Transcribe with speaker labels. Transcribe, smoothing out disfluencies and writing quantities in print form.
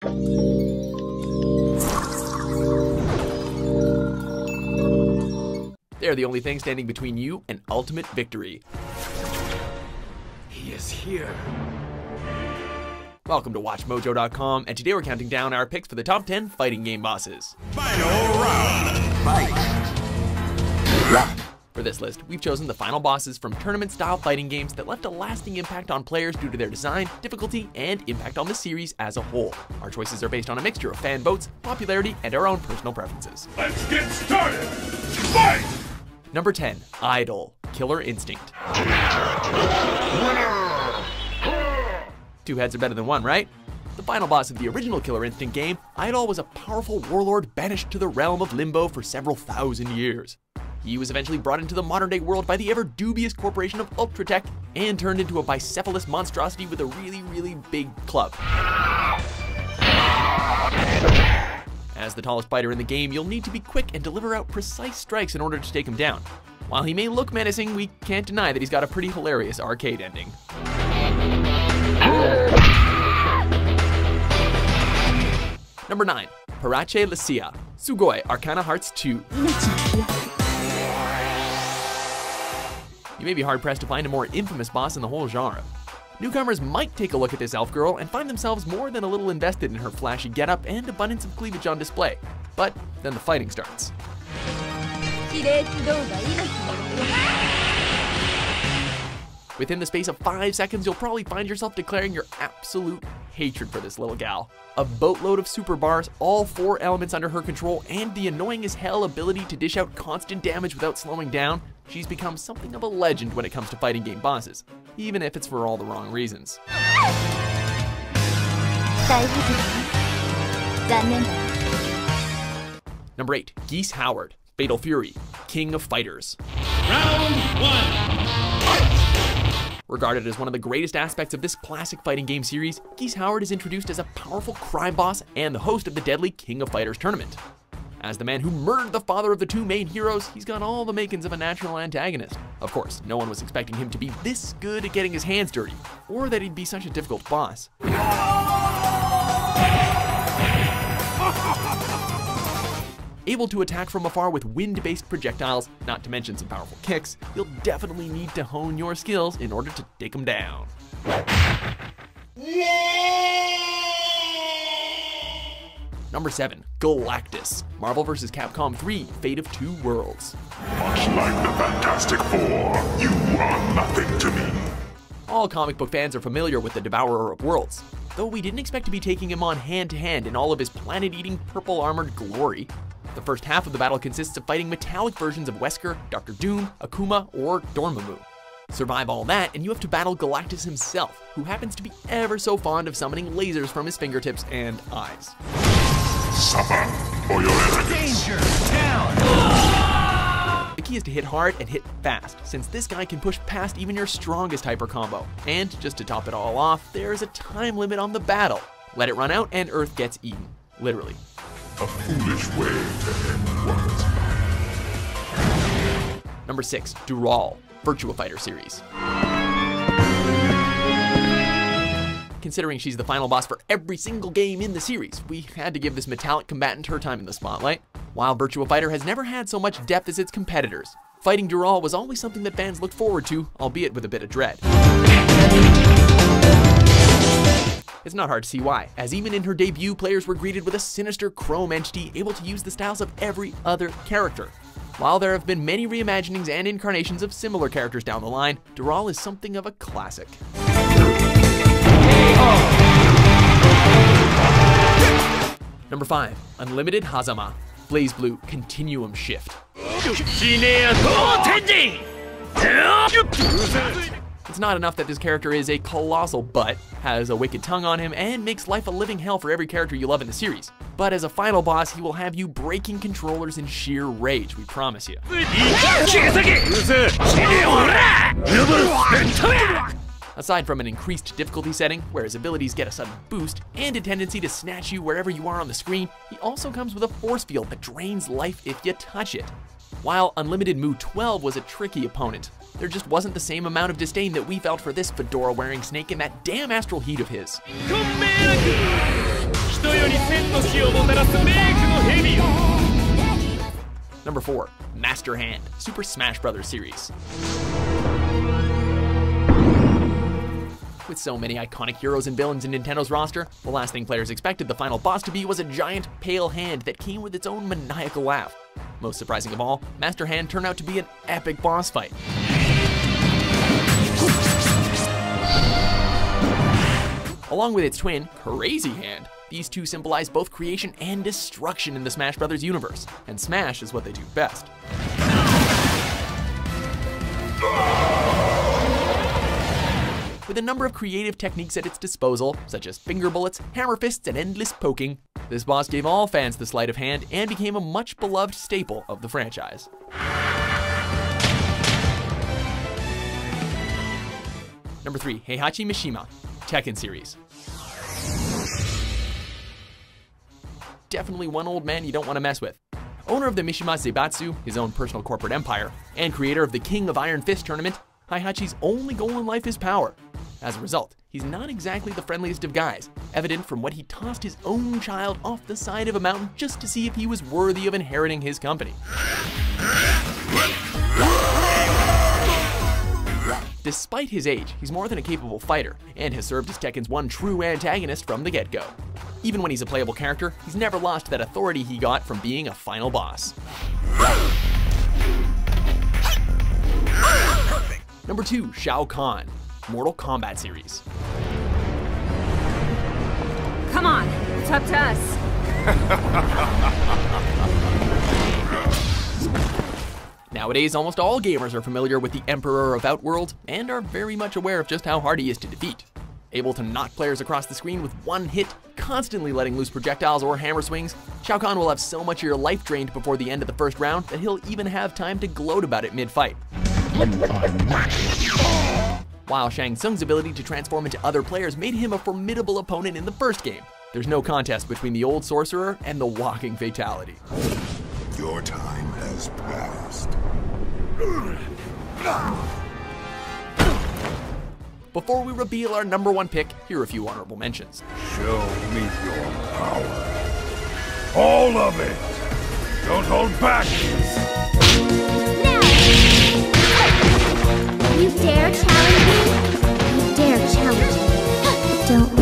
Speaker 1: They're the only thing standing between you and ultimate victory.
Speaker 2: He is here.
Speaker 1: Welcome to WatchMojo.com, and today we're counting down our picks for the top 10 fighting game bosses.
Speaker 2: Final round. Fight.
Speaker 1: For this list, we've chosen the final bosses from tournament-style fighting games that left a lasting impact on players due to their design, difficulty, and impact on the series as a whole. Our choices are based on a mixture of fan votes, popularity, and our own personal preferences.
Speaker 2: Let's get started. Fight!
Speaker 1: Number 10, Idol, Killer Instinct. Two heads are better than one, right? The final boss of the original Killer Instinct game, Idol was a powerful warlord banished to the realm of Limbo for several thousand years. He was eventually brought into the modern-day world by the ever-dubious corporation of Ultratech and turned into a bicephalous monstrosity with a really big club. As the tallest fighter in the game, you'll need to be quick and deliver out precise strikes in order to take him down. While he may look menacing, we can't deny that he's got a pretty hilarious arcade ending. Number 9, Parache Lucia, Sugoi Arcana Hearts 2. You may be hard-pressed to find a more infamous boss in the whole genre. Newcomers might take a look at this elf girl and find themselves more than a little invested in her flashy getup and abundance of cleavage on display. But then the fighting starts. Within the space of 5 seconds, you'll probably find yourself declaring your absolute hatred for this little gal. A boatload of super bars, all 4 elements under her control, and the annoying as hell ability to dish out constant damage without slowing down, she's become something of a legend when it comes to fighting game bosses, even if it's for all the wrong reasons. Number 8, Geese Howard, Fatal Fury, King of Fighters.
Speaker 2: Round 1.
Speaker 1: Regarded as one of the greatest aspects of this classic fighting game series, Geese Howard is introduced as a powerful crime boss and the host of the deadly King of Fighters tournament. As the man who murdered the father of the 2 main heroes, he's got all the makings of a natural antagonist. Of course, no one was expecting him to be this good at getting his hands dirty, or that he'd be such a difficult boss. Able to attack from afar with wind-based projectiles, not to mention some powerful kicks, you'll definitely need to hone your skills in order to take him down. Number 7, Galactus, Marvel vs. Capcom 3, Fate of Two Worlds.
Speaker 3: Much like the Fantastic Four, you are nothing to me.
Speaker 1: All comic book fans are familiar with the Devourer of Worlds, though we didn't expect to be taking him on hand-to-hand in all of his planet-eating purple-armored glory. The first half of the battle consists of fighting metallic versions of Wesker, Dr. Doom, Akuma, or Dormammu. Survive all that, and you have to battle Galactus himself, who happens to be ever so fond of summoning lasers from his fingertips and eyes.
Speaker 3: Suffer for your arrogance.
Speaker 2: Danger. Down.
Speaker 1: The key is to hit hard and hit fast, since this guy can push past even your strongest hyper combo. And just to top it all off, there's a time limit on the battle. Let it run out and Earth gets eaten. Literally.
Speaker 3: A foolish way to end one's life.
Speaker 1: Number 6, Dural, Virtua Fighter series. Considering she's the final boss for every single game in the series, we had to give this metallic combatant her time in the spotlight. While Virtua Fighter has never had so much depth as its competitors, fighting Dural was always something that fans looked forward to, albeit with a bit of dread. It's not hard to see why, as even in her debut, players were greeted with a sinister chrome entity able to use the styles of every other character. While there have been many reimaginings and incarnations of similar characters down the line, Dural is something of a classic. Number 5, Unlimited Hazama, BlazBlue Continuum Shift. It's not enough that this character is a colossal butt, has a wicked tongue on him, and makes life a living hell for every character you love in the series. But as a final boss, he will have you breaking controllers in sheer rage, we promise you. Aside from an increased difficulty setting, where his abilities get a sudden boost, and a tendency to snatch you wherever you are on the screen, he also comes with a force field that drains life if you touch it. While Unlimited Mu 12 was a tricky opponent, there just wasn't the same amount of disdain that we felt for this fedora-wearing snake in that damn astral heat of his.
Speaker 2: 人より千の死をもたらすメイクの蛇よ。
Speaker 1: Number 4. Master Hand, Super Smash Bros. Series. With so many iconic heroes and villains in Nintendo's roster, the last thing players expected the final boss to be was a giant, pale hand that came with its own maniacal laugh. Most surprising of all, Master Hand turned out to be an epic boss fight. Along with its twin, Crazy Hand, these two symbolize both creation and destruction in the Smash Bros. Universe, and Smash is what they do best. With a number of creative techniques at its disposal, such as finger bullets, hammer fists, and endless poking, this boss gave all fans the sleight of hand and became a much beloved staple of the franchise. Number 3. Heihachi Mishima, Tekken Series. Definitely one old man you don't want to mess with. Owner of the Mishima Zaibatsu, his own personal corporate empire, and creator of the King of Iron Fist tournament, Heihachi's only goal in life is power. As a result, he's not exactly the friendliest of guys, evident from when he tossed his own child off the side of a mountain just to see if he was worthy of inheriting his company. Despite his age, he's more than a capable fighter, and has served as Tekken's one true antagonist from the get-go. Even when he's a playable character, he's never lost that authority he got from being a final boss. Number 2. Shao Kahn, Mortal Kombat Series.
Speaker 4: Come on, it's up to us.
Speaker 1: Nowadays, almost all gamers are familiar with the Emperor of Outworld and are very much aware of just how hard he is to defeat. Able to knock players across the screen with one hit, constantly letting loose projectiles or hammer swings, Shao Kahn will have so much of your life drained before the end of the first round that he'll even have time to gloat about it mid-fight. While Shang Tsung's ability to transform into other players made him a formidable opponent in the first game, there's no contest between the old sorcerer and the walking fatality.
Speaker 3: Your time has passed.
Speaker 1: Before we reveal our number 1 pick, here are a few honorable mentions.
Speaker 2: Show me your power. All of it. Don't hold back.
Speaker 5: Now! You dare challenge me? You dare challenge me. Don't